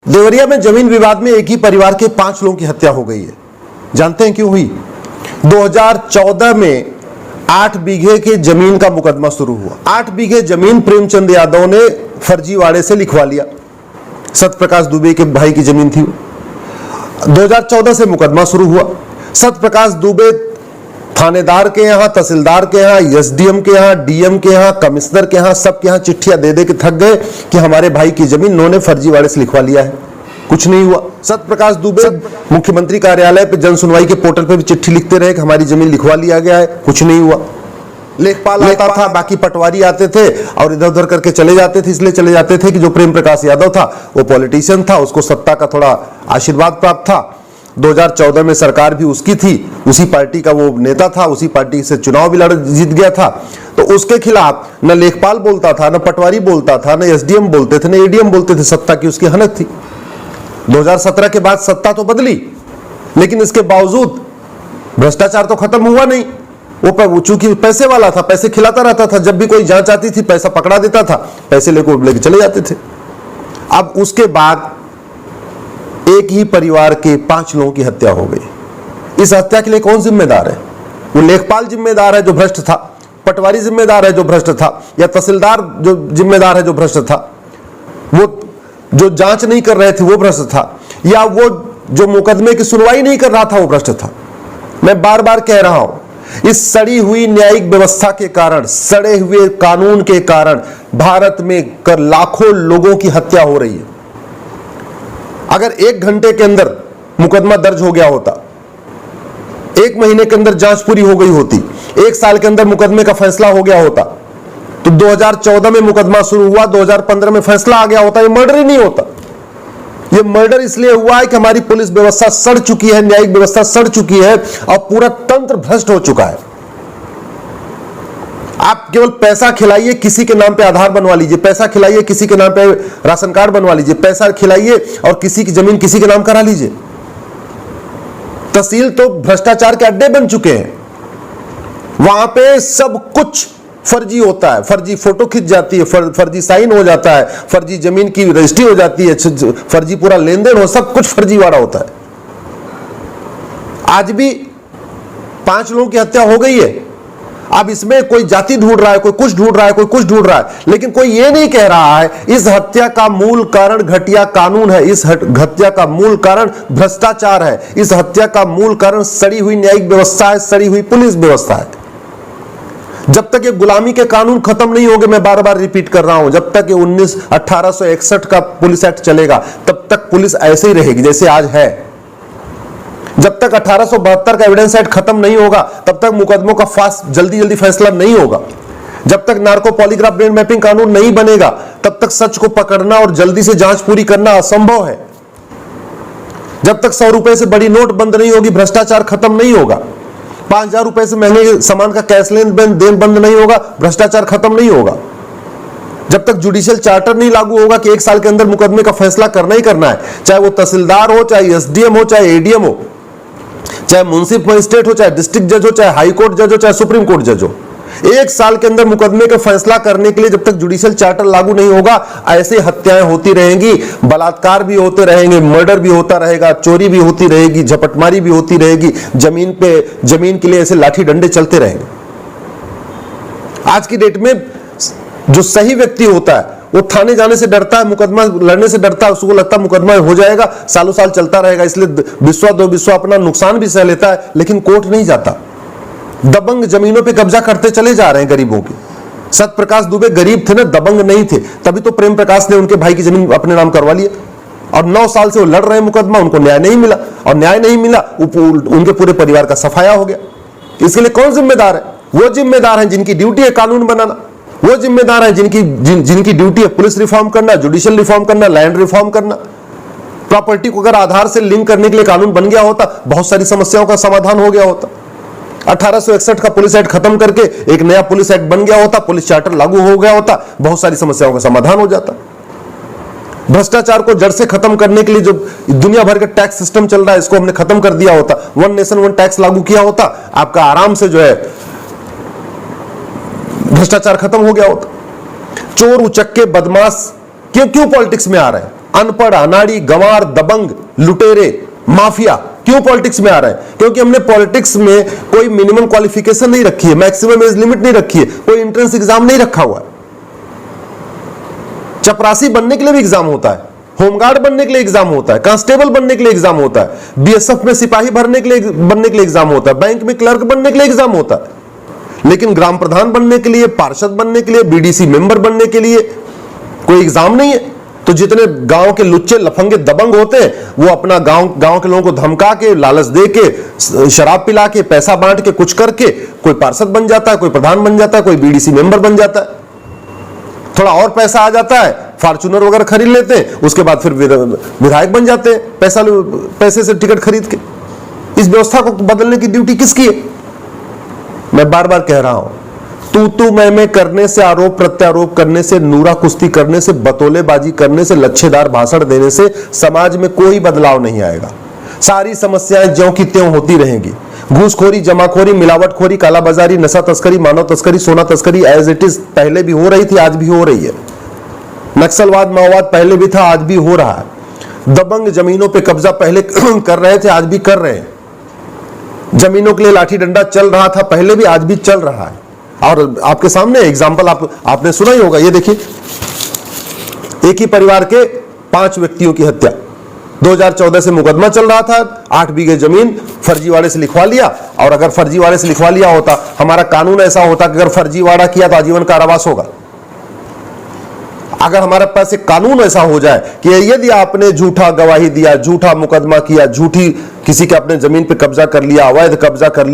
देवरिया में जमीन विवाद में एक ही परिवार के 5 लोगों की हत्या हो गई है। जानते हैं क्यों हुई? 2014 में 8 बीघे के जमीन का मुकदमा शुरू हुआ। 8 बीघे जमीन प्रेमचंद यादव ने फर्जीवाड़े से लिखवा लिया। सत्यप्रकाश दुबे के भाई की जमीन थी। 2014 से मुकदमा शुरू हुआ। सत्यप्रकाश दुबे थानेदार के यहाँ, तहसीलदार के यहाँ, एसडीएम के यहाँ, डीएम के यहाँ, कमिश्नर के यहाँ, सबके यहाँ चिट्ठियां दे दे के थक गए कि हमारे भाई की जमीन इन्होंने फर्जीवाड़े से लिखवा लिया है। कुछ नहीं हुआ। सत्यप्रकाश दुबे मुख्यमंत्री कार्यालय पे जन सुनवाई के पोर्टल पे भी चिट्ठी लिखते रहे कि हमारी जमीन लिखवा लिया गया है। कुछ नहीं हुआ। लेखपाल आता था, बाकी पटवारी आते थे और इधर उधर करके चले जाते थे। इसलिए चले जाते थे कि जो प्रेम प्रकाश यादव था वो पॉलिटिशियन था, उसको सत्ता का थोड़ा आशीर्वाद प्राप्त था। 2014 में सरकार भी उसकी थी, उसी पार्टी का वो नेता था, उसी पार्टी से चुनाव भी जीत गया था। तो उसके खिलाफ न लेखपाल बोलता था, न पटवारी बोलता था, न एसडीएम बोलते थे, न एडीएम बोलते थे। सत्ता की उसकी हनक थी। 2017 के बाद सत्ता तो बदली, लेकिन इसके बावजूद भ्रष्टाचार तो खत्म हुआ नहीं। वो चूंकि पैसे वाला था, पैसे खिलाता रहता था। जब भी कोई जांच आती थी पैसा पकड़ा देता था, पैसे लेके चले जाते थे। अब उसके बाद एक ही परिवार के 5 लोगों की हत्या हो गई। इस हत्या के लिए कौन जिम्मेदार है? वो लेखपाल जिम्मेदार है जो भ्रष्ट था, पटवारी जिम्मेदार है जो भ्रष्ट था, या तहसीलदार जो जिम्मेदार है जो भ्रष्ट था, वो जो जांच नहीं कर रहे थे वो भ्रष्ट था, या वो जो मुकदमे की सुनवाई नहीं कर रहा था वो भ्रष्ट था। मैं बार बार कह रहा हूं, इस सड़ी हुई न्यायिक व्यवस्था के कारण, सड़े हुए कानून के कारण भारत में लाखों लोगों की हत्या हो रही है। अगर 1 घंटे के अंदर मुकदमा दर्ज हो गया होता, 1 महीने के अंदर जांच पूरी हो गई होती, 1 साल के अंदर मुकदमे का फैसला हो गया होता, तो 2014 में मुकदमा शुरू हुआ, 2015 में फैसला आ गया होता, ये मर्डर ही नहीं होता। ये मर्डर इसलिए हुआ है कि हमारी पुलिस व्यवस्था सड़ चुकी है, न्यायिक व्यवस्था सड़ चुकी है और पूरा तंत्र भ्रष्ट हो चुका है। आप केवल पैसा खिलाइए, किसी के नाम पे आधार बनवा लीजिए, पैसा खिलाइए, किसी के नाम पे राशन कार्ड बनवा लीजिए, पैसा खिलाइए और किसी की जमीन किसी के नाम करा लीजिए। तहसील तो भ्रष्टाचार के अड्डे बन चुके हैं। वहां पे सब कुछ फर्जी होता है। फर्जी फोटो खिंच जाती है, फर्जी साइन हो जाता है, फर्जी जमीन की रजिस्ट्री हो जाती है, फर्जी पूरा लेन देन हो, सब कुछ फर्जीवाड़ा होता है। आज भी 5 लोगों की हत्या हो गई है। अब इसमें कोई जाति ढूंढ रहा है, कोई कुछ ढूंढ रहा है, कोई कुछ ढूंढ रहा है, लेकिन कोई ये नहीं कह रहा है इस हत्या का मूल कारण घटिया कानून है, इस हत्या का मूल कारण भ्रष्टाचार है, इस हत्या का मूल कारण सड़ी हुई न्यायिक व्यवस्था है, सड़ी हुई पुलिस व्यवस्था है। जब तक ये गुलामी के कानून खत्म नहीं होंगे, मैं बार बार रिपीट कर रहा हूं, जब तक ये 1861 का पुलिस एक्ट चलेगा तब तक पुलिस ऐसे ही रहेगी जैसे आज है। जब तक 1872 का एविडेंस एक्ट खत्म नहीं होगा तब तक मुकदमों का जल्दी फैसला नहीं होगा। जब तक नार्को पॉलीग्राफ ब्रेन मैपिंग कानून नहीं बनेगा तब तक सच को पकड़ना और जल्दी से जांच पूरी करना असंभव है। जब तक 100 रुपए से बड़ी नोट बंद नहीं होगी भ्रष्टाचार खत्म नहीं होगा। 5000 रुपए से महंगे सामान का कैश लेन देन बंद नहीं होगा, भ्रष्टाचार खत्म नहीं होगा। जब तक जुडिशियल चार्टर नहीं लागू होगा कि 1 साल के अंदर मुकदमे का फैसला करना ही करना है, चाहे वो तहसीलदार हो, चाहे एसडीएम हो, चाहे एडीएम हो, चाहे मुंसिफ मजिस्ट्रेट हो, चाहे डिस्ट्रिक्ट जज हो, चाहे हाई कोर्ट जज हो, चाहे सुप्रीम कोर्ट जज हो, 1 साल के अंदर मुकदमे का फैसला करने के लिए जब तक जुडिशियल चार्टर लागू नहीं होगा ऐसे हत्याएं होती रहेंगी, बलात्कार भी होते रहेंगे, मर्डर भी होता रहेगा, चोरी भी होती रहेगी, झपटमारी भी होती रहेगी, जमीन के लिए ऐसे लाठी डंडे चलते रहेंगे। आज की डेट में जो सही व्यक्ति होता है वो थाने जाने से डरता है, मुकदमा लड़ने से डरता है, उसको लगता है मुकदमा हो जाएगा, सालों साल चलता रहेगा, इसलिए विश्वा अपना नुकसान भी सह लेता है, लेकिन कोर्ट नहीं जाता। दबंग जमीनों पे कब्जा करते चले जा रहे हैं गरीबों की। सत्यप्रकाश दुबे गरीब थे ना, दबंग नहीं थे, तभी तो प्रेम प्रकाश ने उनके भाई की जमीन अपने नाम करवा लिया और 9 साल से वो लड़ रहे हैं मुकदमा, उनको न्याय नहीं मिला और न्याय नहीं मिला उनके पूरे परिवार का सफाया हो गया। इसके लिए कौन जिम्मेदार है? वो जिम्मेदार है जिनकी ड्यूटी है कानून बनाना, वो जिम्मेदार है जिनकी ड्यूटी है पुलिस रिफॉर्म करना, जुडिशियल रिफॉर्म करना, लैंड रिफॉर्म करना। प्रॉपर्टी को अगर आधार से लिंक करने के लिए कानून बन गया होता बहुत सारी समस्याओं का समाधान हो गया होता। 1861 का पुलिस एक्ट खत्म करके एक नया पुलिस एक्ट बन गया होता, पुलिस चार्टर लागू हो गया होता, बहुत सारी समस्याओं का समाधान हो जाता। भ्रष्टाचार को जड़ से खत्म करने के लिए जो दुनिया भर का टैक्स सिस्टम चल रहा है इसको हमने खत्म कर दिया होता, 1 नेशन 1 टैक्स लागू किया होता, आपका आराम से जो है भ्रष्टाचार खत्म हो गया होता। चोर उचक्के बदमाश क्यों पॉलिटिक्स में आ रहे हैं? अनपढ़, अनाड़ी, गंवार, दबंग, लुटेरे, माफिया क्यों पॉलिटिक्स में आ रहे हैं? क्योंकि हमने पॉलिटिक्स में कोई मिनिमम क्वालिफिकेशन नहीं रखी है, मैक्सिमम एज लिमिट नहीं रखी है, कोई एंट्रेंस एग्जाम नहीं रखा हुआ है। चपरासी बनने के लिए भी एग्जाम होता है, होमगार्ड बनने के लिए एग्जाम होता है, कांस्टेबल बनने के लिए एग्जाम होता है, बीएसएफ में सिपाही बनने के लिए एग्जाम होता है, बैंक में क्लर्क बनने के लिए एग्जाम होता है। लेकिन ग्राम प्रधान बनने के लिए, पार्षद बनने के लिए, बीडीसी मेंबर बनने के लिए कोई एग्जाम नहीं है। तो जितने गांव के लुच्चे लफंगे दबंग होते हैं, वो अपना गांव के लोगों को धमका के, लालच दे के, शराब पिला के, पैसा बांट के, कुछ करके कोई पार्षद बन जाता है, कोई प्रधान बन जाता है, कोई बीडीसी मेंबर बन जाता है। थोड़ा और पैसा आ जाता है, फॉर्च्यूनर वगैरह खरीद लेते हैं, उसके बाद फिर विधायक बन जाते हैं पैसे से टिकट खरीद के। इस व्यवस्था को बदलने की ड्यूटी किसकी है? मैं बार बार कह रहा हूं, तू मैं करने से, आरोप प्रत्यारोप करने से, नूरा कुश्ती करने से, बतौलेबाजी करने से, लच्छेदार भाषण देने से समाज में कोई बदलाव नहीं आएगा। सारी समस्याएं ज्यों की त्यों होती रहेंगी। घूसखोरी, जमाखोरी, मिलावटखोरी, कालाबाजारी, नशा तस्करी, मानव तस्करी, सोना तस्करी एज इट इज पहले भी हो रही थी, आज भी हो रही है। नक्सलवाद, माओवाद पहले भी था, आज भी हो रहा है। दबंग जमीनों पे कब्जा पहले कर रहे थे, आज भी कर रहे हैं। जमीनों के लिए लाठी डंडा चल रहा था पहले भी, आज भी चल रहा है। और आपके सामने एग्जाम्पल आपने सुना ही होगा, ये देखिए, एक ही परिवार के 5 व्यक्तियों की हत्या। 2014 से मुकदमा चल रहा था, 8 बीघे जमीन फर्जीवाड़े से लिखवा लिया। और अगर फर्जीवाड़े से लिखवा लिया होता, हमारा कानून ऐसा होता कि अगर फर्जीवाड़ा किया तो आजीवन कारावास होगा। अगर हमारे पास एक कानून ऐसा हो जाए कि यदि आपने झूठा गवाही दिया, झूठा मुकदमा किया, झूठी किसी के अपने जमीन पे कब्जा कर लिया, अवैध कब्जा कर लिया,